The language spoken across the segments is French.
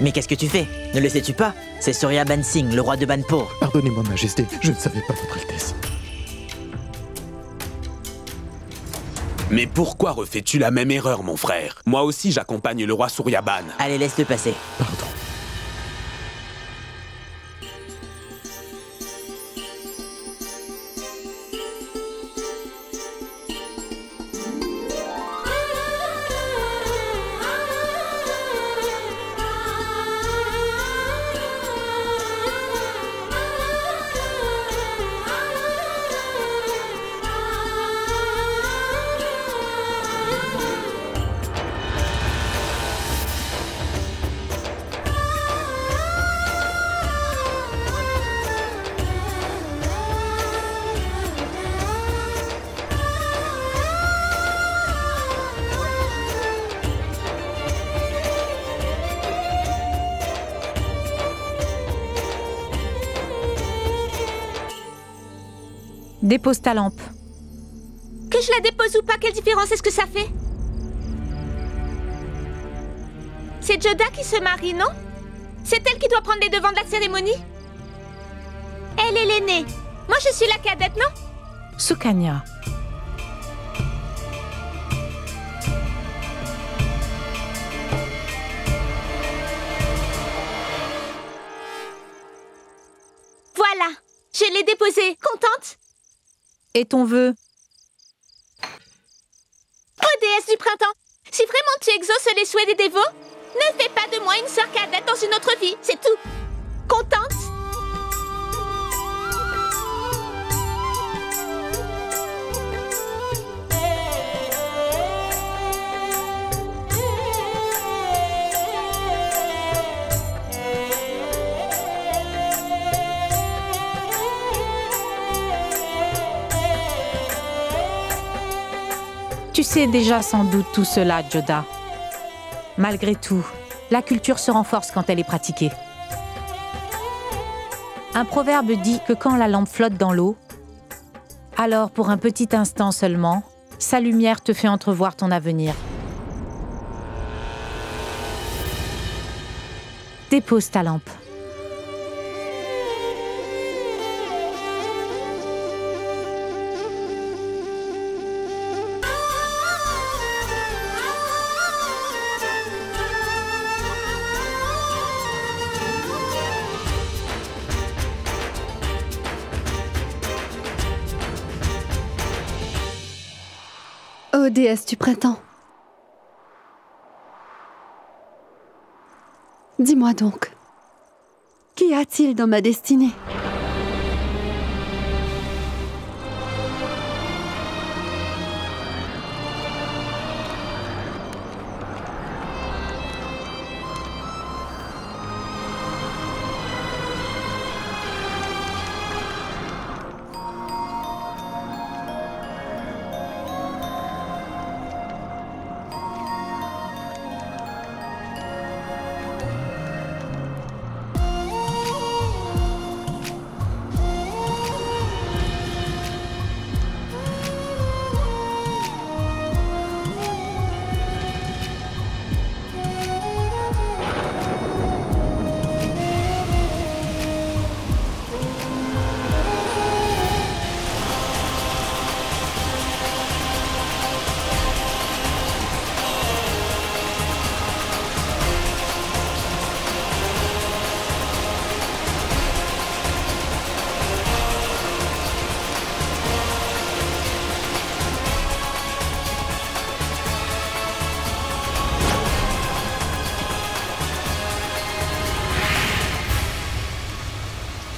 Mais qu'est-ce que tu fais? Ne le sais-tu pas? C'est Surya Ban Singh, le roi de Banpo. Pardonnez-moi, Majesté, je ne savais pas, Votre Altesse. Mais pourquoi refais-tu la même erreur, mon frère? Moi aussi, j'accompagne le roi Suryaban. Allez, laisse-le passer. Pardon. Dépose ta lampe. Que je la dépose ou pas, quelle différence est-ce que ça fait? C'est Joda qui se marie, non? C'est elle qui doit prendre les devants de la cérémonie? Elle est l'aînée. Moi, je suis la cadette, non? Sukanya. Voilà, je l'ai déposée. Contente? Et ton vœu? Ô déesse du printemps, si vraiment tu exauces les souhaits des dévots, ne fais pas de moi une sœur cadette dans une autre vie, c'est tout. Contente? Tu sais déjà sans doute tout cela, Joda. Malgré tout, la culture se renforce quand elle est pratiquée. Un proverbe dit que quand la lampe flotte dans l'eau, alors pour un petit instant seulement, sa lumière te fait entrevoir ton avenir. Dépose ta lampe. Ô déesse du printemps. Dis-moi donc, qu'y a-t-il dans ma destinée?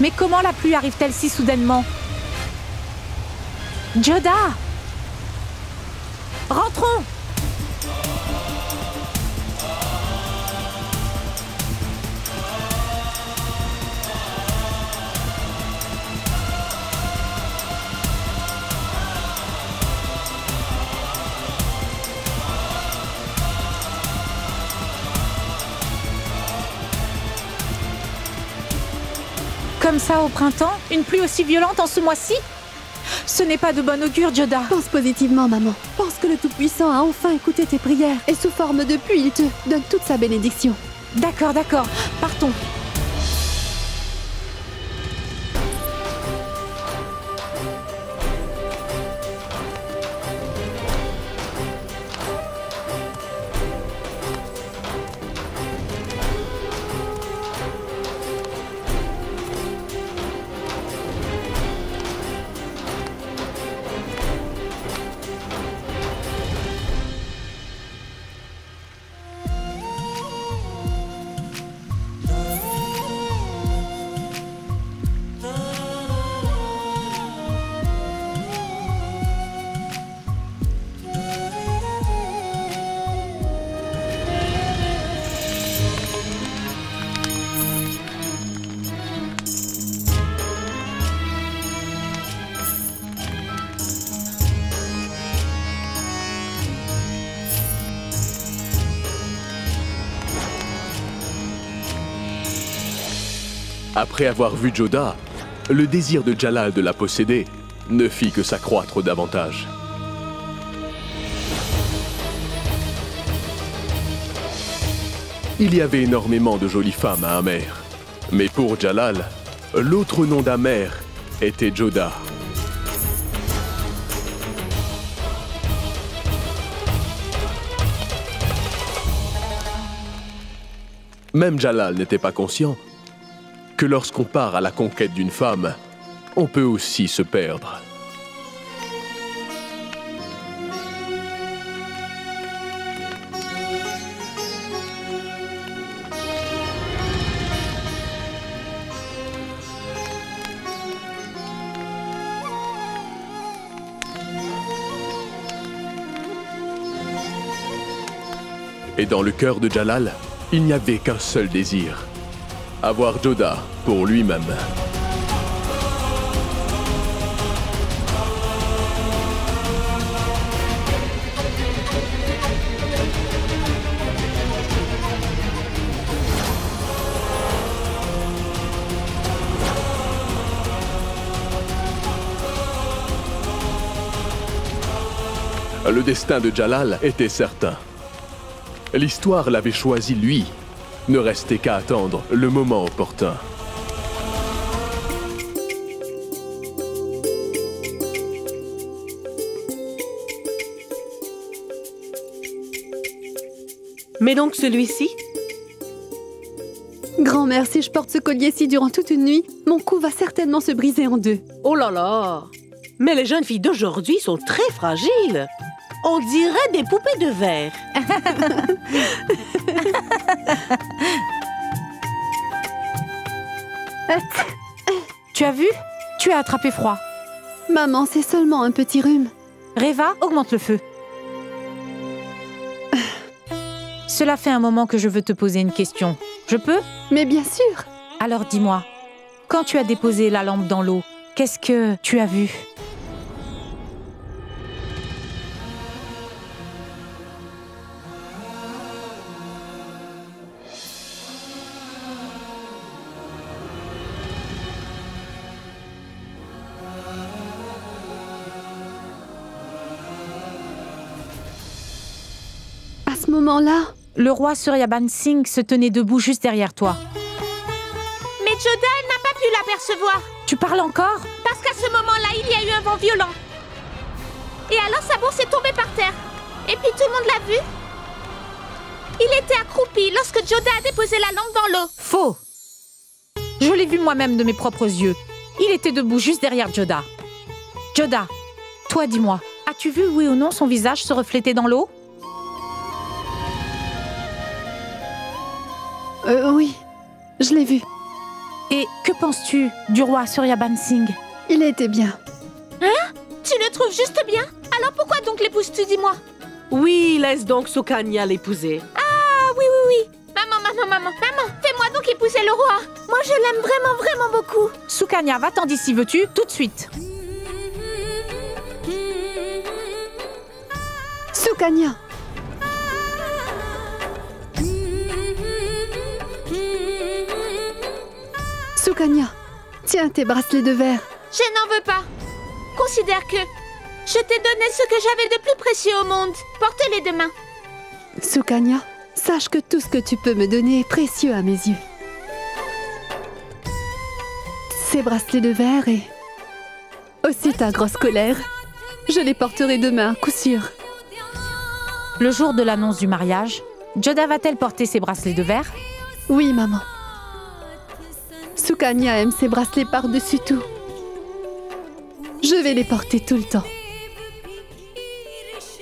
Mais comment la pluie arrive-t-elle si soudainement? Joda! Rentrons! Comme ça au printemps? Une pluie aussi violente en ce mois-ci? Ce n'est pas de bon augure, Joda. Pense positivement, maman. Pense que le Tout-Puissant a enfin écouté tes prières. Et sous forme de pluie, il te donne toute sa bénédiction. D'accord, d'accord. Partons. Après avoir vu Joda, le désir de Jalal de la posséder ne fit que s'accroître davantage. Il y avait énormément de jolies femmes à Amer. Mais pour Jalal, l'autre nom d'Amer était Joda. Même Jalal n'était pas conscient que lorsqu'on part à la conquête d'une femme, on peut aussi se perdre. Et dans le cœur de Jalal, il n'y avait qu'un seul désir: avoir Joda pour lui-même. Le destin de Jalal était certain. L'histoire l'avait choisi lui. Ne restait qu'à attendre le moment opportun. Mais donc celui-ci? Grand-mère, si je porte ce collier-ci durant toute une nuit, mon cou va certainement se briser en deux. Oh là là! Mais les jeunes filles d'aujourd'hui sont très fragiles. On dirait des poupées de verre. Tu as vu? Tu as attrapé froid. Maman, c'est seulement un petit rhume. Reva, augmente le feu. Cela fait un moment que je veux te poser une question. Je peux? Mais bien sûr. Alors dis-moi, quand tu as déposé la lampe dans l'eau, qu'est-ce que tu as vu? À ce moment-là, le roi Suryaban Singh se tenait debout juste derrière toi. Mais Joda, elle n'a pas pu l'apercevoir. Tu parles encore? Parce qu'à ce moment-là, il y a eu un vent violent. Et alors sa bourse est tombée par terre. Et puis tout le monde l'a vu. Il était accroupi lorsque Joda a déposé la lampe dans l'eau. Faux! Je l'ai vu moi-même de mes propres yeux. Il était debout juste derrière Joda. Joda, toi dis-moi, as-tu vu oui ou non son visage se refléter dans l'eau? Oui, je l'ai vu. Et que penses-tu du roi Suryaban Singh? Il était bien. Hein? Tu le trouves juste bien? Alors pourquoi donc l'épouses-tu, dis-moi? Oui, laisse donc Sukanya l'épouser. Ah oui, oui, oui. Maman, fais-moi donc épouser le roi. Moi, je l'aime vraiment, vraiment beaucoup. Sukanya, va-t'en d'ici, veux-tu? Tout de suite. Sukanya! Sukanya, tiens tes bracelets de verre. Je n'en veux pas. Considère que je t'ai donné ce que j'avais de plus précieux au monde. Porte-les demain. Sukanya, sache que tout ce que tu peux me donner est précieux à mes yeux. Ces bracelets de verre et aussi ta grosse colère, je les porterai demain à coup sûr. Le jour de l'annonce du mariage, Joda va-t-elle porter ses bracelets de verre? Oui, maman. Sukanya aime ses bracelets par-dessus tout. Je vais les porter tout le temps.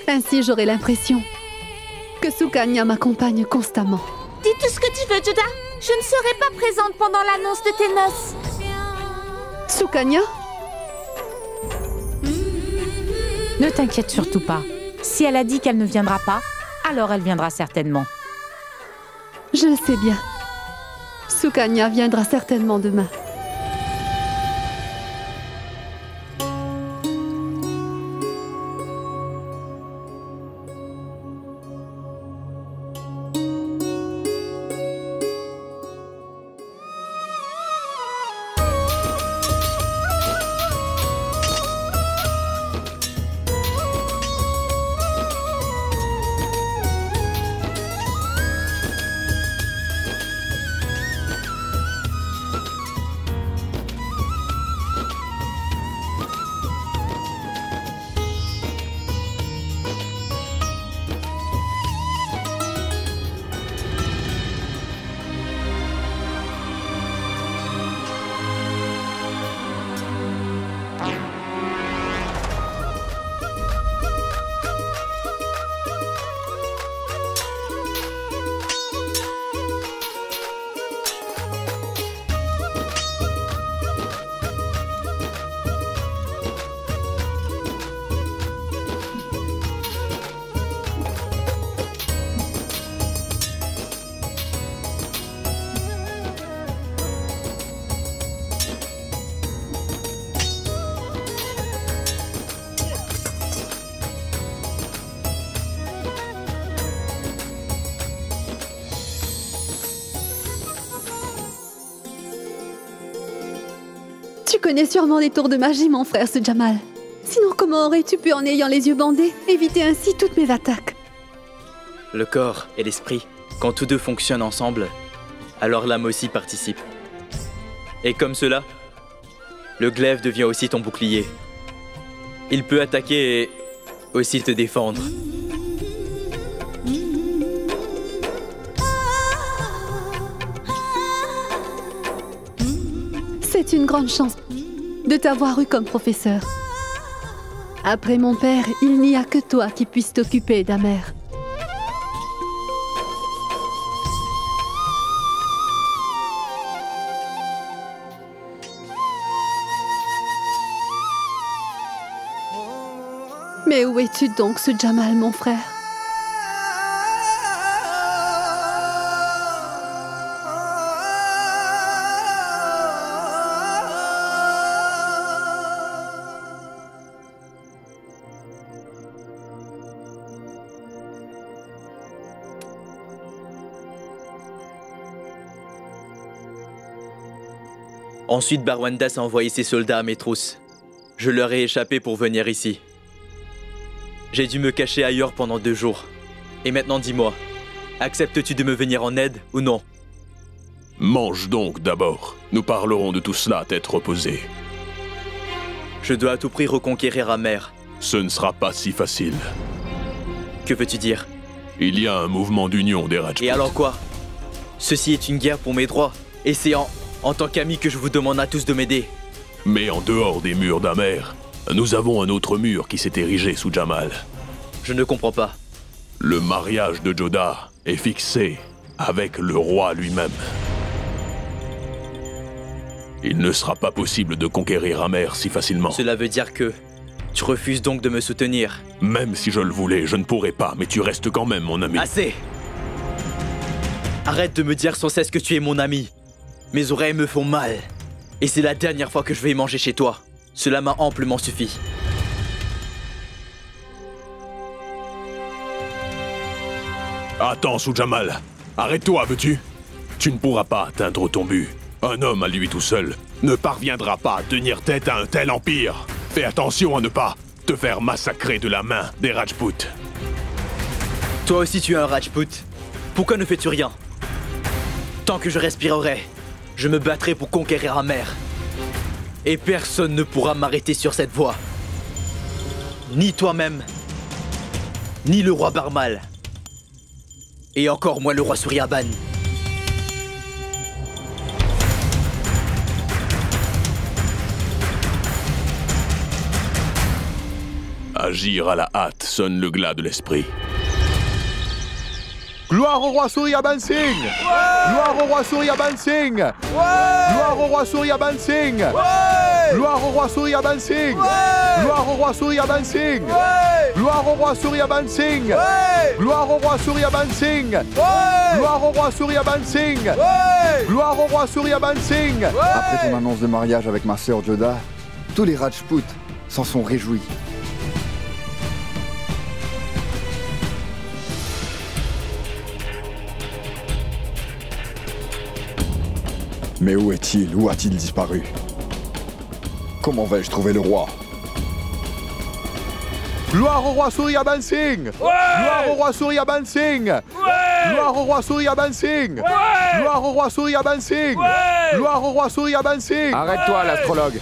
Ainsi, j'aurai l'impression que Sukanya m'accompagne constamment. Dis tout ce que tu veux, Joda. Je ne serai pas présente pendant l'annonce de tes noces. Sukanya? Ne t'inquiète surtout pas. Si elle a dit qu'elle ne viendra pas, alors elle viendra certainement. Je le sais bien. Sukanya viendra certainement demain. Tu connais sûrement des tours de magie, mon frère, ce Jamal. Sinon, comment aurais-tu pu, en ayant les yeux bandés, éviter ainsi toutes mes attaques? Le corps et l'esprit, quand tous deux fonctionnent ensemble, alors l'âme aussi participe. Et comme cela, le glaive devient aussi ton bouclier. Il peut attaquer et aussi te défendre. C'est une grande chance de t'avoir eu comme professeur. Après mon père, il n'y a que toi qui puisse t'occuper d'Amer. Mais où es-tu donc, ce Jamal, mon frère? Ensuite, Barwandas a envoyé ses soldats à mes trousses. Je leur ai échappé pour venir ici. J'ai dû me cacher ailleurs pendant 2 jours. Et maintenant, dis-moi, acceptes-tu de me venir en aide ou non? Mange donc d'abord. Nous parlerons de tout cela à tête reposée. Je dois à tout prix reconquérir Amer. Ce ne sera pas si facile. Que veux-tu dire? Il y a un mouvement d'union des Rajputs. Et alors quoi? Ceci est une guerre pour mes droits. Et c'est en tant qu'ami que je vous demande à tous de m'aider. Mais en dehors des murs d'Amer, nous avons un autre mur qui s'est érigé sous Jamal. Je ne comprends pas. Le mariage de Joda est fixé avec le roi lui-même. Il ne sera pas possible de conquérir Amer si facilement. Cela veut dire que tu refuses donc de me soutenir. Même si je le voulais, je ne pourrais pas, mais tu restes quand même mon ami. Assez! Arrête de me dire sans cesse que tu es mon ami. Mes oreilles me font mal. Et c'est la dernière fois que je vais y manger chez toi. Cela m'a amplement suffi. Attends, Soujamal. Arrête-toi, veux-tu? Tu ne pourras pas atteindre ton but. Un homme à lui tout seul ne parviendra pas à tenir tête à un tel empire. Fais attention à ne pas te faire massacrer de la main des Rajputs. Toi aussi tu es un Rajput. Pourquoi ne fais-tu rien? Tant que je respirerai, je me battrai pour conquérir Amer. Et personne ne pourra m'arrêter sur cette voie. Ni toi-même, ni le roi Barmal. Et encore moins le roi Suryaban. Agir à la hâte sonne le glas de l'esprit. Gloire au roi Suryaban Singh! Gloire au roi Suryaban Singh! Gloire au roi Suryaban Singh! Gloire au roi Suryaban Singh! Gloire au roi Suryaban Singh! Gloire au roi Suryaban Singh! Gloire au roi Suryaban Singh! Gloire au roi Suryaban Singh! Gloire au roi Suryaban Singh! Après ton annonce de mariage avec ma sœur Joda, tous les Rajputs s'en sont réjouis. Mais où est-il? Où a-t-il disparu? Comment vais-je trouver le roi? Gloire au roi Suryaban Singh! Gloire au roi Suryaban Singh! Gloire au roi Suryaban Singh! Gloire au roi Suryaban Singh! Gloire au roi Suryaban Singh! Arrête-toi, l'astrologue!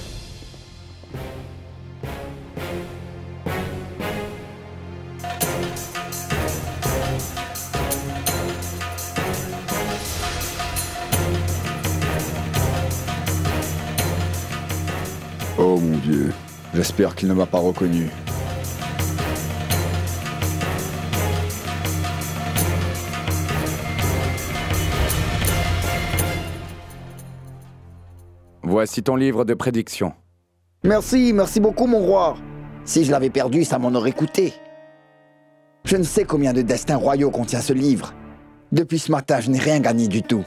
Oh mon Dieu, j'espère qu'il ne m'a pas reconnu. Voici ton livre de prédiction. Merci beaucoup mon roi. Si je l'avais perdu, ça m'en aurait coûté. Je ne sais combien de destins royaux contient ce livre. Depuis ce matin, je n'ai rien gagné du tout.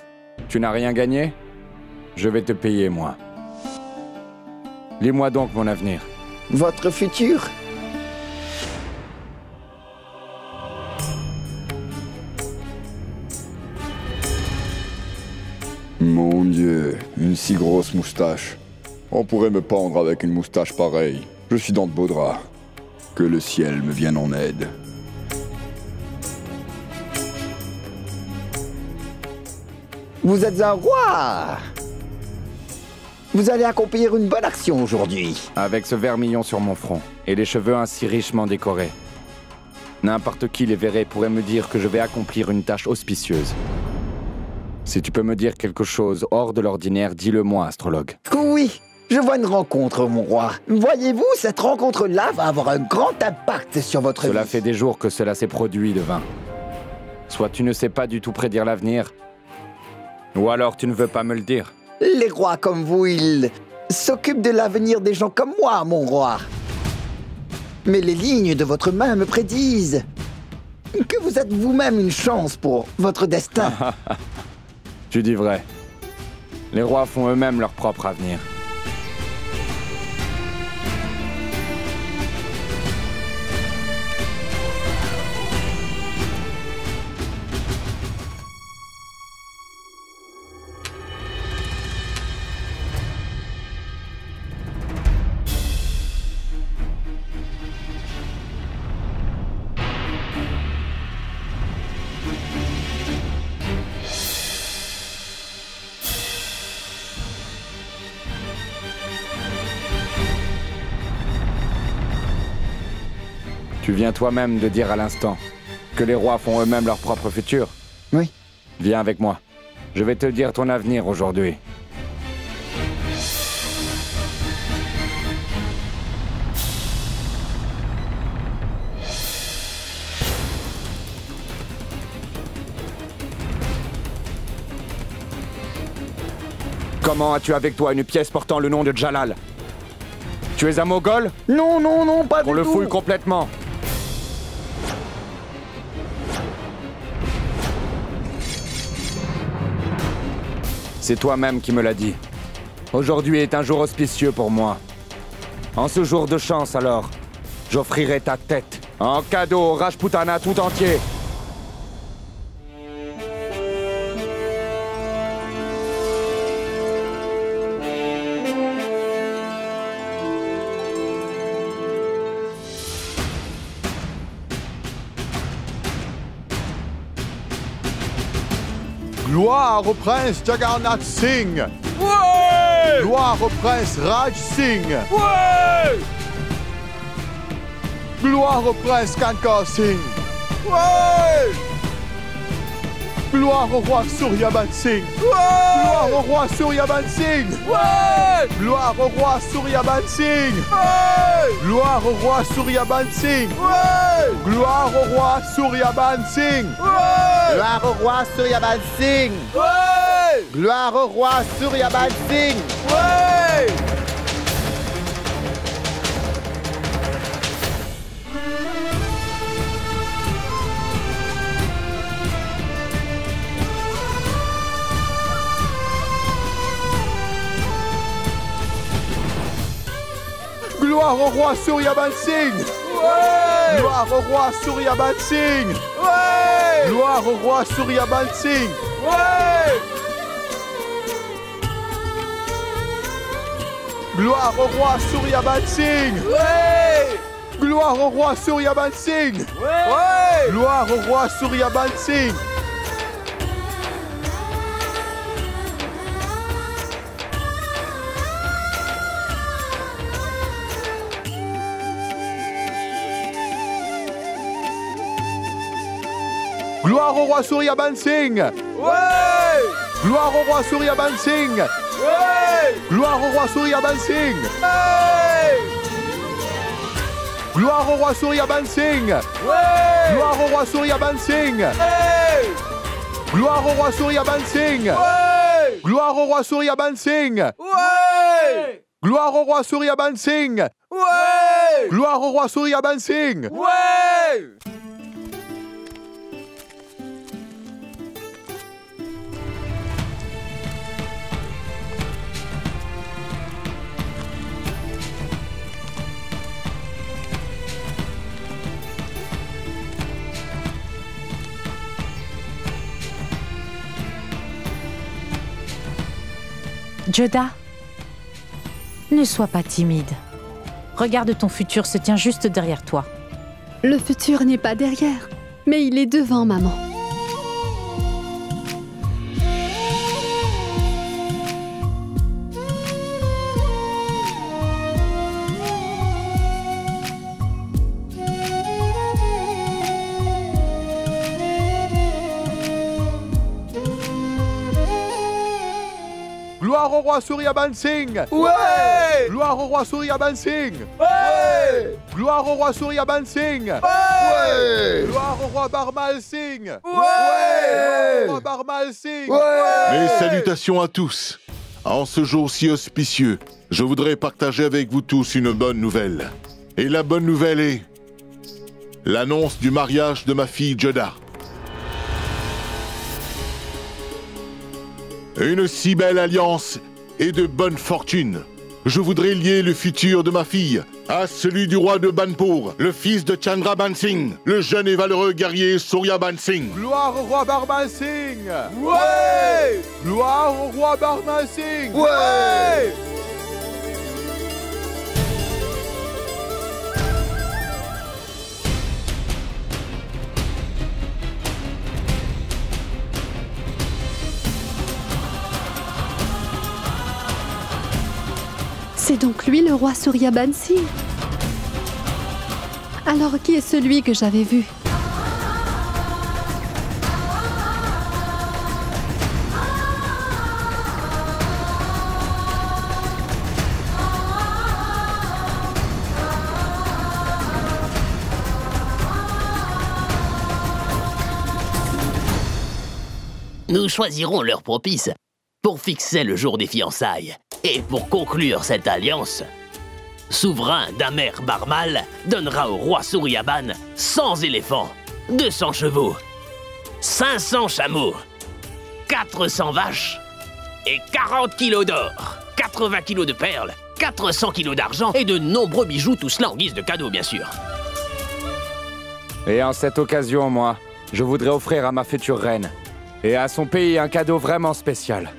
Tu n'as rien gagné? Je vais te payer, moi. Lis-moi donc mon avenir. Votre futur? Mon Dieu, une si grosse moustache. On pourrait me pendre avec une moustache pareille. Je suis dans de beaux draps. Que le ciel me vienne en aide. Vous êtes un roi! Vous allez accomplir une bonne action aujourd'hui. Avec ce vermillon sur mon front et les cheveux ainsi richement décorés, n'importe qui les verrait pourrait me dire que je vais accomplir une tâche auspicieuse. Si tu peux me dire quelque chose hors de l'ordinaire, dis-le-moi, astrologue. Oui, je vois une rencontre, mon roi. Voyez-vous, cette rencontre-là va avoir un grand impact sur votre vie. Cela fait des jours que cela s'est produit, Devin. Soit tu ne sais pas du tout prédire l'avenir, ou alors tu ne veux pas me le dire. Les rois comme vous, ils s'occupent de l'avenir des gens comme moi, mon roi. Mais les lignes de votre main me prédisent que vous êtes vous-même une chance pour votre destin. Tu dis vrai. Les rois font eux-mêmes leur propre avenir. Tu viens toi-même de dire à l'instant que les rois font eux-mêmes leur propre futur. Oui. Viens avec moi. Je vais te dire ton avenir aujourd'hui. Comment as-tu avec toi une pièce portant le nom de Jalal? Tu es un Mogol? Non, non, non, pas du tout. On le fouille complètement. C'est toi-même qui me l'as dit. Aujourd'hui est un jour auspicieux pour moi. En ce jour de chance, alors, j'offrirai ta tête en cadeau au Rajputana tout entier. Gloire au prince Jagannath Singh. Ouais! Gloire au prince Raj Singh. Ouais! Gloire au prince Kankar Singh. Ouais! Gloire au roi Suryaban Singh. Ouais! Gloire au roi Suryaban Singh. Ouais! Gloire au roi Suryaban Singh. Ouais! Gloire au roi Suryaban Singh. Ouais! Gloire au roi Suryaban Singh. Ouais! Gloire au roi Suryaban Singh. Ouais! Gloire au roi Suryaban Singh. Ouais! Gloire au roi Suryaban Singh. Ouais! Gloire au roi Suryaban Singh. Ouais! Gloire au roi Suryaban Singh. Ouais! Gloire au roi Suryaban Singh. Ouais! Gloire au roi Suryaban Singh. Ouais! Gloire au roi Suryaban Singh. Gloire au roi Suryaban Singh. Ouais! Gloire au roi Suryaban Singh. Ouais! Gloire au roi Suryaban Singh. Ouais! Gloire au roi Suryaban Singh. Ouais! Gloire au roi Suryaban Singh. Ouais! Gloire au roi Suryaban Singh. Ouais! Gloire au roi Suryaban Singh. Ouais! Gloire au roi Suryaban Singh. Ouais! Gloire au roi Suryaban Singh. Ouais! Joda, ne sois pas timide. Regarde, ton futur se tient juste derrière toi. Le futur n'est pas derrière, mais il est devant, maman. Gloire au roi Suryaban Singh. Ouais! Gloire au roi Suryaban Singh. Ouais! Gloire au roi Suryaban Singh. Ouais! Gloire au roi Barmal Singh. Ouais! Gloire au roi Barmal Singh. Ouais! Mes salutations à tous. En ce jour si auspicieux, je voudrais partager avec vous tous une bonne nouvelle. Et la bonne nouvelle est l'annonce du mariage de ma fille Joda. Une si belle alliance et de bonne fortune. Je voudrais lier le futur de ma fille à celui du roi de Banpur, le fils de Chandraban Singh, le jeune et valeureux guerrier Suryaban Singh. Gloire au roi Barmal Singh. Ouais! Gloire au roi Barmal Singh. Ouais! C'est donc lui le roi Suryaban Singh. Alors qui est celui que j'avais vu? Nous choisirons l'heure propice. pour fixer le jour des fiançailles. Et pour conclure cette alliance, souverain d'Amer Barmal donnera au roi Souriaban 100 éléphants, 200 chevaux, 500 chameaux, 400 vaches et 40 kilos d'or, 80 kilos de perles, 400 kilos d'argent et de nombreux bijoux, tout cela en guise de cadeau, bien sûr. Et en cette occasion, moi, je voudrais offrir à ma future reine et à son pays un cadeau vraiment spécial.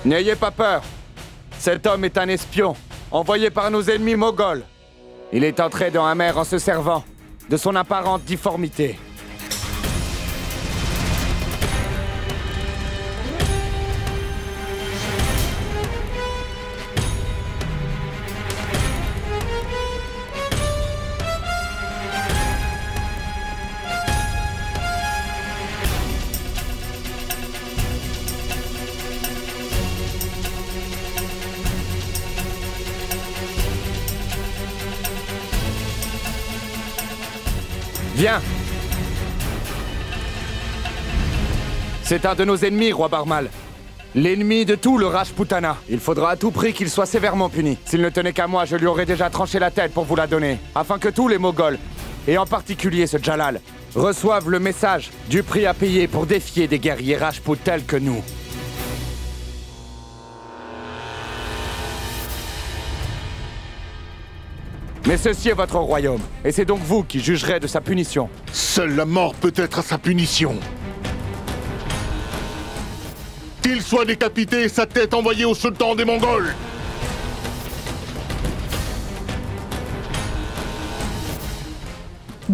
N'ayez pas peur. Cet homme est un espion, envoyé par nos ennemis moghols. Il est entré dans Amer en se servant de son apparente difformité. Viens! C'est un de nos ennemis, roi Barmal. L'ennemi de tout le Rajputana. Il faudra à tout prix qu'il soit sévèrement puni. S'il ne tenait qu'à moi, je lui aurais déjà tranché la tête pour vous la donner. Afin que tous les Moghols, et en particulier ce Jalal, reçoivent le message du prix à payer pour défier des guerriers Rajput tels que nous. Mais ceci est votre royaume, et c'est donc vous qui jugerez de sa punition. Seule la mort peut être sa punition. Qu'il soit décapité et sa tête envoyée au sultan des Mongols.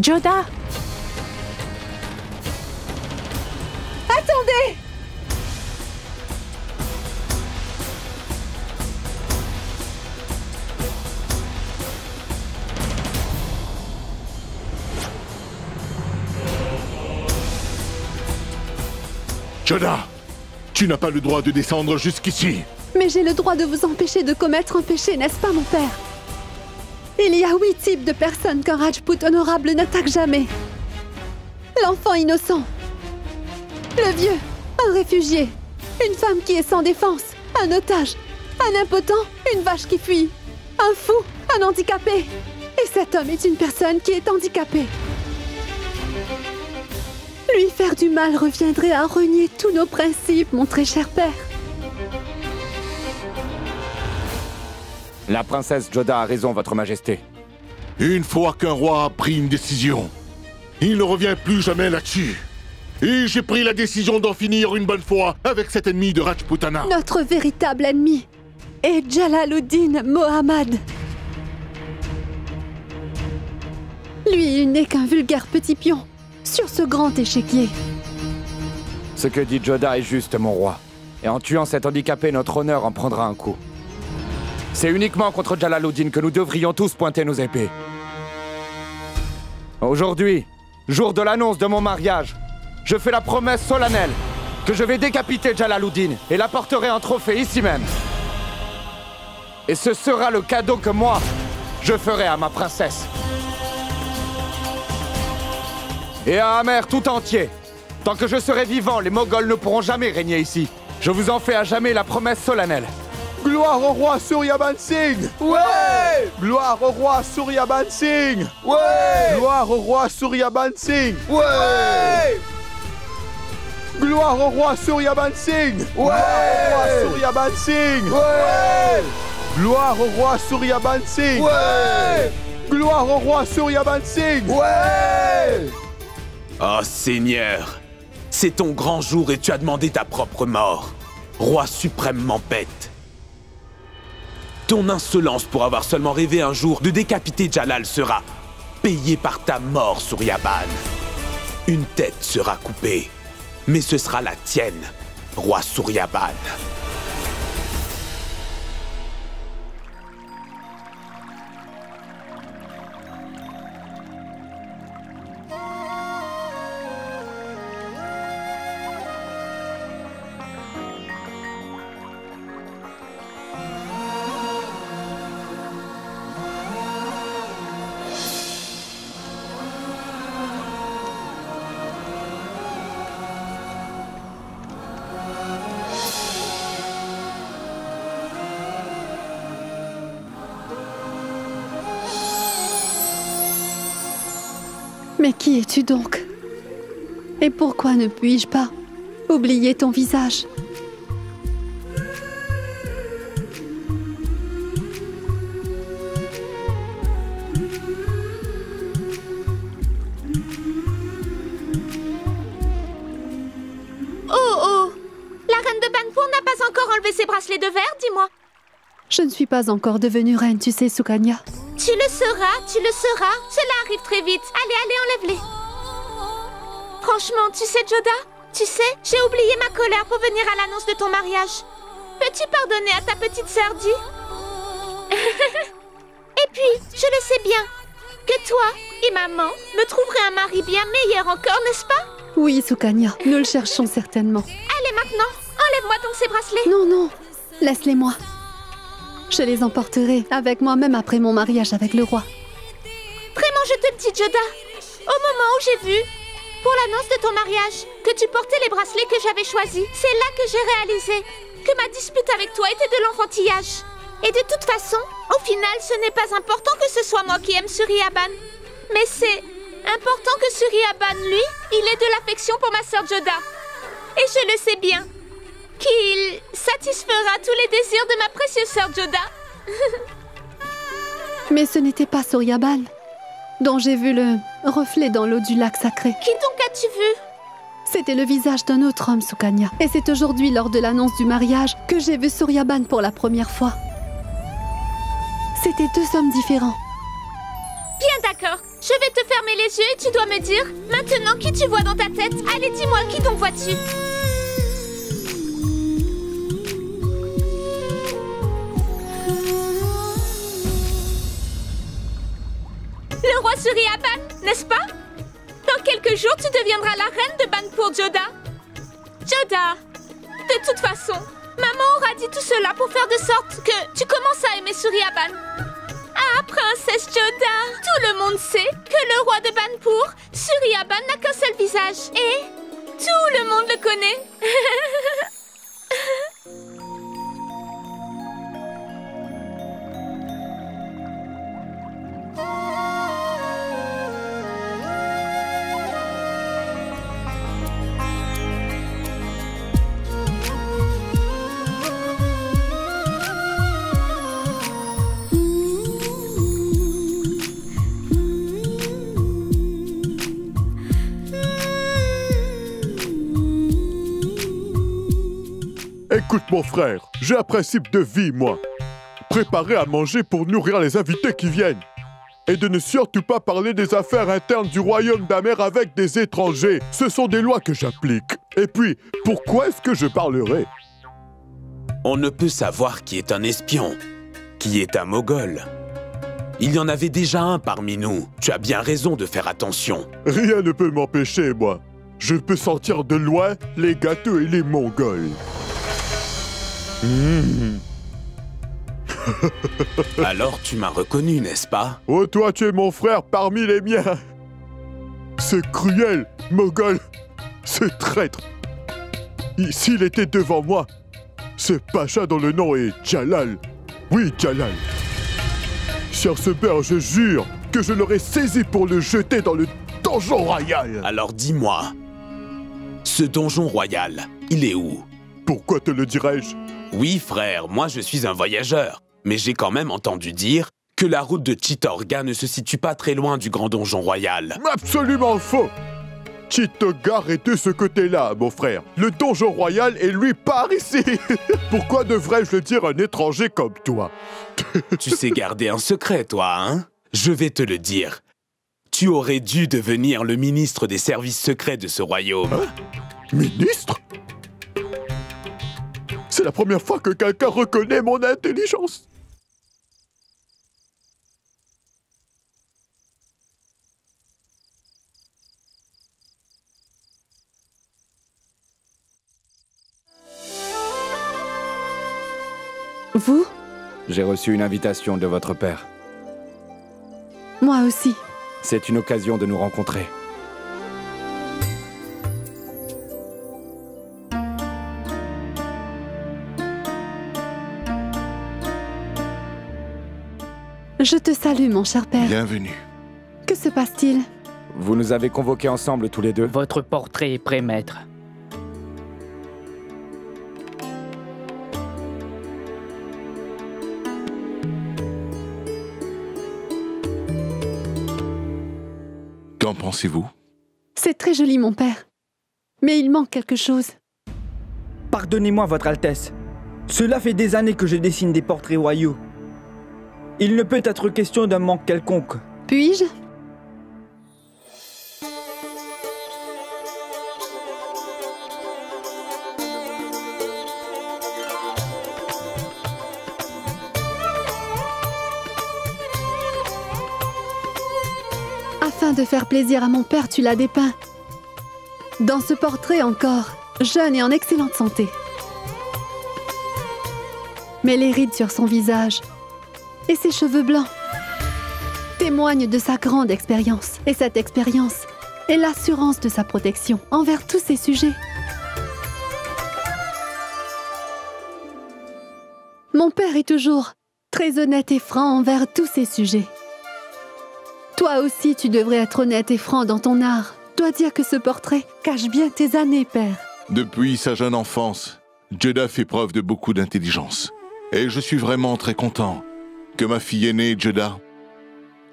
Joda! Attendez! Joda, tu n'as pas le droit de descendre jusqu'ici. Mais j'ai le droit de vous empêcher de commettre un péché, n'est-ce pas, mon père? Il y a 8 types de personnes qu'un Rajput honorable n'attaque jamais. L'enfant innocent, le vieux, un réfugié, une femme qui est sans défense, un otage, un impotent, une vache qui fuit, un fou, un handicapé. Et cet homme est une personne qui est handicapée. Lui faire du mal reviendrait à renier tous nos principes, mon très cher père. La princesse Joda a raison, votre majesté. Une fois qu'un roi a pris une décision, il ne revient plus jamais là-dessus. Et j'ai pris la décision d'en finir une bonne fois avec cet ennemi de Rajputana. Notre véritable ennemi est Jalaluddin Mohammad. Lui, il n'est qu'un vulgaire petit pion sur ce grand échiquier. Ce que dit Joda est juste, mon roi. Et en tuant cet handicapé, notre honneur en prendra un coup. C'est uniquement contre Jalaluddin que nous devrions tous pointer nos épées. Aujourd'hui, jour de l'annonce de mon mariage, je fais la promesse solennelle que je vais décapiter Jalaluddin et l'apporterai en trophée ici même. Et ce sera le cadeau que moi, je ferai à ma princesse. Et à Amer tout entier. Tant que je serai vivant, les Moghols ne pourront jamais régner ici. Je vous en fais à jamais la promesse solennelle. Gloire au roi Suryaban Singh! Ouais! Gloire au roi Suryaban Singh! Ouais! Gloire au roi Suryaban Singh! Ouais! Gloire au roi Suryaban Singh. Ouais. Suryaban Singh. Ouais. Gloire au roi Suryaban Singh. Ouais. Gloire au roi Suryaban Singh. Ouais. Oh Seigneur, c'est ton grand jour et tu as demandé ta propre mort. Roi suprêmement bête. Ton insolence pour avoir seulement rêvé un jour de décapiter Jalal sera payée par ta mort, Suryaban. Une tête sera coupée, mais ce sera la tienne, roi Suryaban. Mais qui es-tu donc? Et pourquoi ne puis-je pas oublier ton visage? Oh! La reine de Banpur n'a pas encore enlevé ses bracelets de verre, dis-moi. Je ne suis pas encore devenue reine, tu sais, Sukanya. Tu le seras, tu le seras. Cela arrive très vite. Allez, enlève-les. Franchement, tu sais, Joda, tu sais, j'ai oublié ma colère pour venir à l'annonce de ton mariage. Peux-tu pardonner à ta petite sœur, Di? Et puis, je le sais bien, que toi et maman me trouveraient un mari bien meilleur encore, n'est-ce pas? Oui, Sukanya, nous le cherchons certainement. Allez, maintenant, enlève-moi donc ces bracelets. Non, non, laisse-les-moi. Je les emporterai avec moi même après mon mariage avec le roi. Vraiment, je te le dis, Joda. Au moment où j'ai vu, pour l'annonce de ton mariage, que tu portais les bracelets que j'avais choisis, c'est là que j'ai réalisé que ma dispute avec toi était de l'enfantillage. Et de toute façon, au final, ce n'est pas important que ce soit moi qui aime Suryaban. Mais c'est important que Suryaban, lui, il ait de l'affection pour ma sœur Joda. Et je le sais bien, qu'il satisfera tous les désirs de ma précieuse sœur Joda. Mais ce n'était pas Suryaban, dont j'ai vu le reflet dans l'eau du lac sacré. Qui donc as-tu vu? C'était le visage d'un autre homme, Sukanya. Et c'est aujourd'hui, lors de l'annonce du mariage, que j'ai vu Suryaban pour la première fois. C'était deux hommes différents. Bien d'accord. Je vais te fermer les yeux et tu dois me dire maintenant qui tu vois dans ta tête. Allez, dis-moi, qui donc vois-tu? Le roi Suryaban, n'est-ce pas? Dans quelques jours, tu deviendras la reine de Banpur, Joda. Joda, de toute façon, maman aura dit tout cela pour faire de sorte que tu commences à aimer Suryaban. Ah, princesse Joda, tout le monde sait que le roi de Banpur, Suryaban, n'a qu'un seul visage. Et tout le monde le connaît. Écoute mon frère, j'ai un principe de vie, moi. Préparer à manger pour nourrir les invités qui viennent. Et de ne surtout pas parler des affaires internes du royaume d'Amer avec des étrangers. Ce sont des lois que j'applique. Et puis, pourquoi est-ce que je parlerai? On ne peut savoir qui est un espion, qui est un Moghol. Il y en avait déjà un parmi nous. Tu as bien raison de faire attention. Rien ne peut m'empêcher, moi. Je peux sentir de loin les gâteaux et les Mongols. Alors tu m'as reconnu, n'est-ce pas? Oh, toi, tu es mon frère parmi les miens. Ce cruel Moghol, ce traître. S'il était devant moi, ce pacha dont le nom est Jalal. Oui, Jalal. Sur ce beurre, je jure que je l'aurais saisi pour le jeter dans le donjon royal. Alors dis-moi, Ce donjon royal, il est où? Pourquoi te le dirais-je? Oui, frère, moi je suis un voyageur. Mais j'ai quand même entendu dire que la route de Chitorga ne se situe pas très loin du grand donjon royal. Absolument faux! Chitorga est de ce côté-là, mon frère. Le donjon royal est lui par ici. Pourquoi devrais-je le dire à un étranger comme toi? Tu sais garder un secret, toi, hein? Je vais te le dire. Tu aurais dû devenir le ministre des services secrets de ce royaume. Hein? Ministre? C'est la première fois que quelqu'un reconnaît mon intelligence. Vous? J'ai reçu une invitation de votre père. Moi aussi. C'est une occasion de nous rencontrer. Je te salue, mon cher père. Bienvenue. Que se passe-t-il? Vous nous avez convoqués ensemble tous les deux. Votre portrait est prêt, maître. Qu'en pensez-vous? C'est très joli, mon père. Mais il manque quelque chose. Pardonnez-moi, Votre Altesse. Cela fait des années que je dessine des portraits royaux. Il ne peut être question d'un manque quelconque. Puis-je? Afin de faire plaisir à mon père, tu l'as dépeint. Dans ce portrait encore, jeune et en excellente santé. Mais les rides sur son visage et ses cheveux blancs témoignent de sa grande expérience. Et cette expérience est l'assurance de sa protection envers tous ses sujets. Mon père est toujours très honnête et franc envers tous ses sujets. Toi aussi, tu devrais être honnête et franc dans ton art. Dois dire que ce portrait cache bien tes années, père. Depuis sa jeune enfance, Joda fait preuve de beaucoup d'intelligence. Et je suis vraiment très content que ma fille aînée, Joda,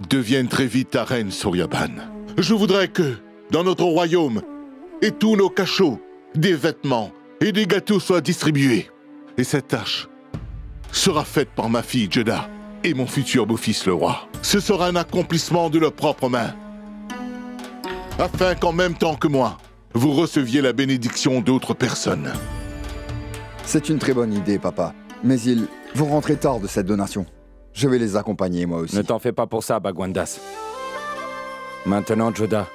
devienne très vite ta reine Suryaban. Je voudrais que, dans notre royaume, et tous nos cachots, des vêtements et des gâteaux soient distribués. Et cette tâche sera faite par ma fille Joda et mon futur beau-fils le roi. Ce sera un accomplissement de leurs propres mains. Afin qu'en même temps que moi, vous receviez la bénédiction d'autres personnes. C'est une très bonne idée, papa. Mais ils vont rentrer tard de cette donation. Je vais les accompagner, moi aussi. Ne t'en fais pas pour ça, Bagwandas. Maintenant, Joda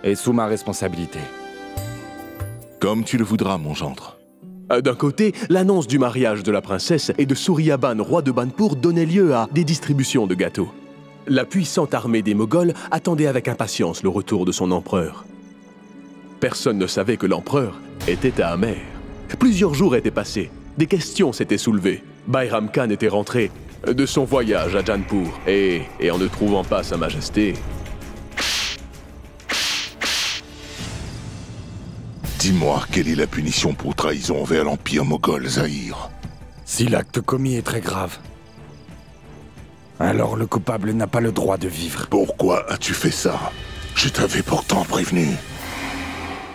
est sous ma responsabilité. Comme tu le voudras, mon gendre. D'un côté, l'annonce du mariage de la princesse et de Suryaban, roi de Banpur, donnait lieu à des distributions de gâteaux. La puissante armée des Moghols attendait avec impatience le retour de son empereur. Personne ne savait que l'empereur était à Amer. Plusieurs jours étaient passés, des questions s'étaient soulevées. Bayram Khan était rentré de son voyage à Janpur et en ne trouvant pas sa majesté... Dis-moi, quelle est la punition pour trahison envers l'Empire moghol, Zahir? Si l'acte commis est très grave, alors le coupable n'a pas le droit de vivre. Pourquoi as-tu fait ça? Je t'avais pourtant prévenu.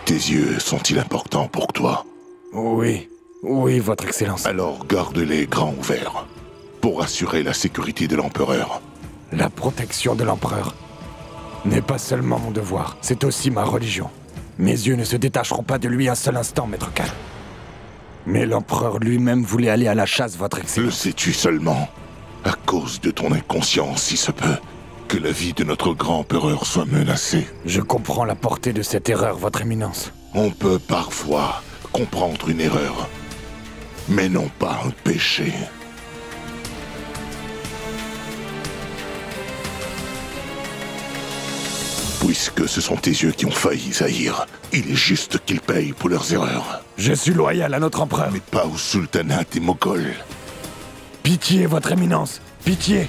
Tes yeux sont-ils importants pour toi? Oui, oui, votre excellence. Alors garde-les grands ouverts, pour assurer la sécurité de l'empereur. La protection de l'empereur n'est pas seulement mon devoir, c'est aussi ma religion. Mes yeux ne se détacheront pas de lui un seul instant, maître Khan. Mais l'empereur lui-même voulait aller à la chasse, votre excellence. Le sais-tu seulement, à cause de ton inconscience, si se peut, que la vie de notre grand empereur soit menacée? Je comprends la portée de cette erreur, votre éminence. On peut parfois comprendre une erreur, mais non pas un péché. Puisque ce sont tes yeux qui ont failli, Zahir, il est juste qu'ils payent pour leurs erreurs. Je suis loyal à notre empereur. Mais pas au sultanat des Moghols. Pitié, votre éminence, pitié.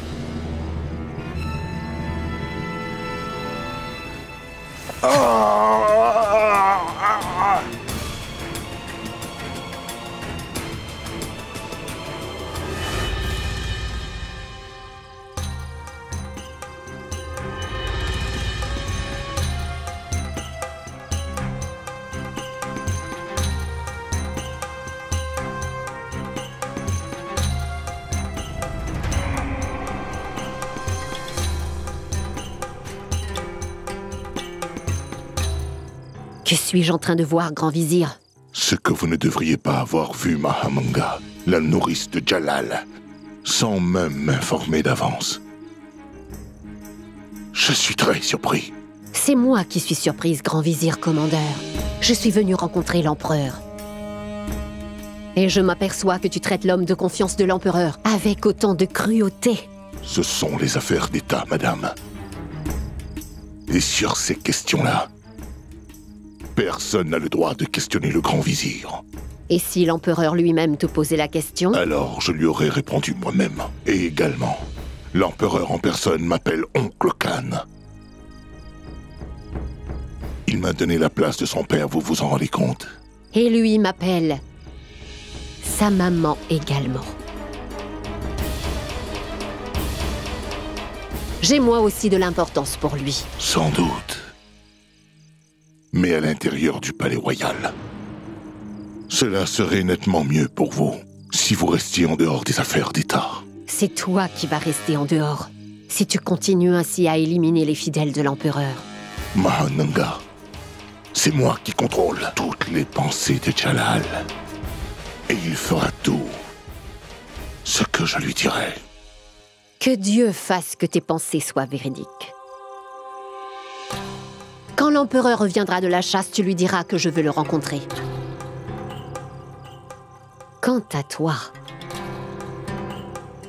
Que suis-je en train de voir, grand vizir? Ce que vous ne devriez pas avoir vu, Mahamanga, la nourrice de Jalal, sans même m'informer d'avance. Je suis très surpris. C'est moi qui suis surprise, grand vizir commandeur. Je suis venu rencontrer l'empereur. Et je m'aperçois que tu traites l'homme de confiance de l'empereur avec autant de cruauté. Ce sont les affaires d'État, madame. Et sur ces questions-là, personne n'a le droit de questionner le grand vizir. Et si l'empereur lui-même te posait la question? Alors je lui aurais répondu moi-même. Et également, l'empereur en personne m'appelle Oncle Khan. Il m'a donné la place de son père, vous vous en rendez compte? Et lui m'appelle sa maman également. J'ai moi aussi de l'importance pour lui. Sans doute. Mais à l'intérieur du palais royal. Cela serait nettement mieux pour vous, si vous restiez en dehors des affaires d'État. C'est toi qui vas rester en dehors, si tu continues ainsi à éliminer les fidèles de l'empereur. Mahamanga, c'est moi qui contrôle toutes les pensées de Jalal. Et il fera tout ce que je lui dirai. Que Dieu fasse que tes pensées soient véridiques. Quand l'empereur reviendra de la chasse, tu lui diras que je veux le rencontrer. Quant à toi,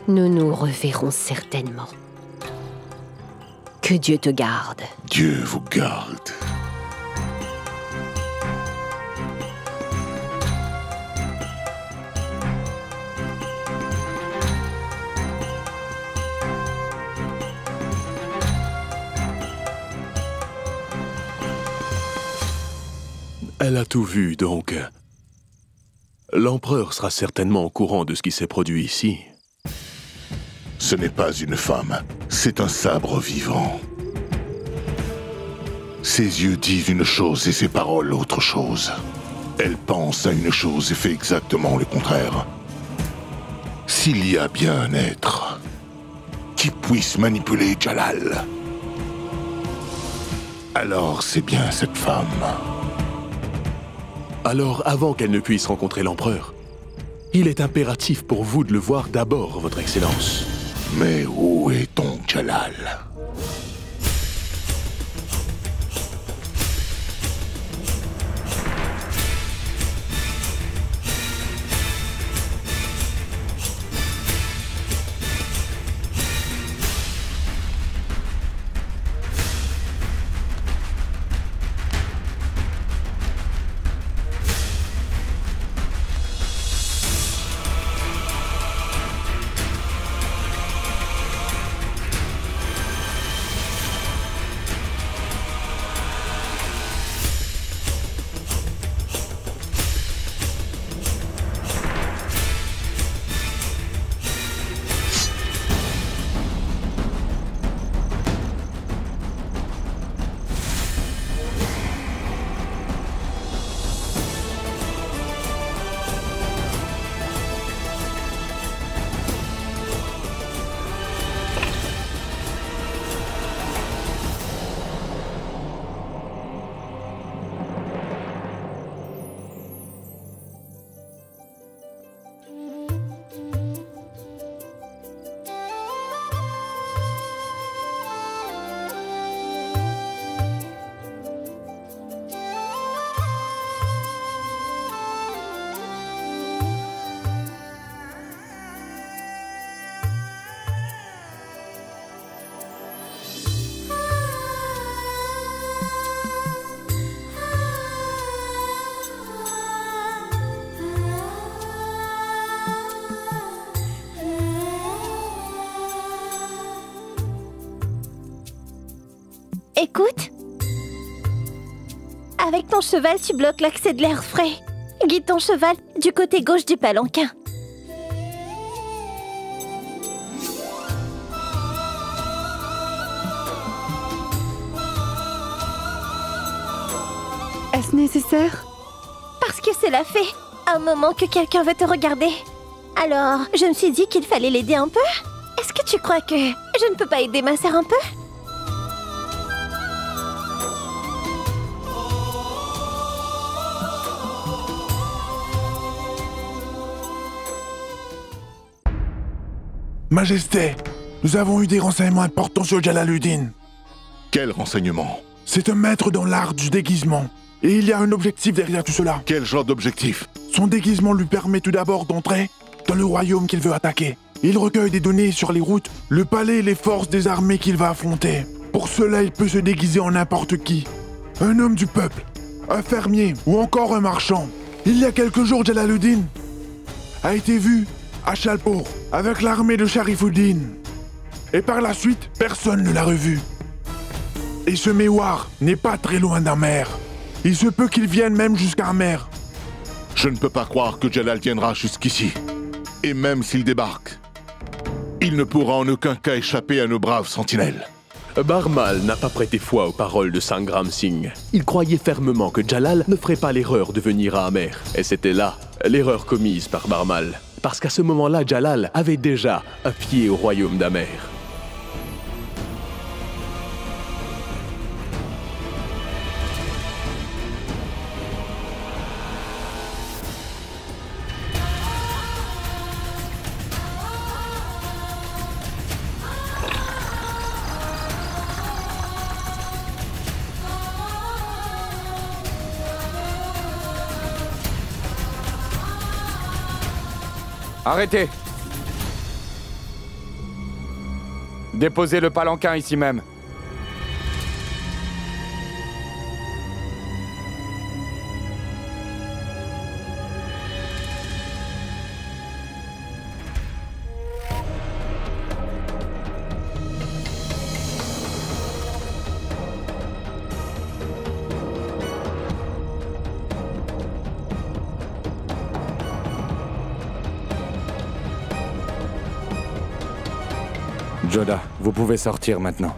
nous nous reverrons certainement. Que Dieu te garde. Dieu vous garde. Elle a tout vu, donc. L'empereur sera certainement au courant de ce qui s'est produit ici. Ce n'est pas une femme, c'est un sabre vivant. Ses yeux disent une chose et ses paroles autre chose. Elle pense à une chose et fait exactement le contraire. S'il y a bien un être qui puisse manipuler Jalal, alors c'est bien cette femme. Alors, avant qu'elle ne puisse rencontrer l'empereur, il est impératif pour vous de le voir d'abord, votre Excellence. Mais où est donc Jalal? Écoute. Avec ton cheval, tu bloques l'accès de l'air frais. Guide ton cheval du côté gauche du palanquin. Est-ce nécessaire? Parce que c'est la fée. Un moment que quelqu'un veut te regarder. Alors, je me suis dit qu'il fallait l'aider un peu. Est-ce que tu crois que je ne peux pas aider ma sœur un peu? Majesté, nous avons eu des renseignements importants sur Jalaluddin. Quel renseignement? C'est un maître dans l'art du déguisement. Et il y a un objectif derrière tout cela. Quel genre d'objectif? Son déguisement lui permet tout d'abord d'entrer dans le royaume qu'il veut attaquer. Il recueille des données sur les routes, le palais et les forces des armées qu'il va affronter. Pour cela, il peut se déguiser en n'importe qui. Un homme du peuple, un fermier ou encore un marchand. Il y a quelques jours, Jalaluddin a été vu à Chalpur avec l'armée de Sharifuddin. Et par la suite, personne ne l'a revu. Et ce Mewar n'est pas très loin d'Amer. Il se peut qu'il vienne même jusqu'à Amer. Je ne peux pas croire que Jalal viendra jusqu'ici. Et même s'il débarque, il ne pourra en aucun cas échapper à nos braves sentinelles. Barmal n'a pas prêté foi aux paroles de Sangram Singh. Il croyait fermement que Jalal ne ferait pas l'erreur de venir à Amer. Et c'était là l'erreur commise par Barmal. Parce qu'à ce moment-là, Jalal avait déjà un pied au royaume d'Amer. Arrêtez! Déposez le palanquin ici même. Joda, vous pouvez sortir maintenant.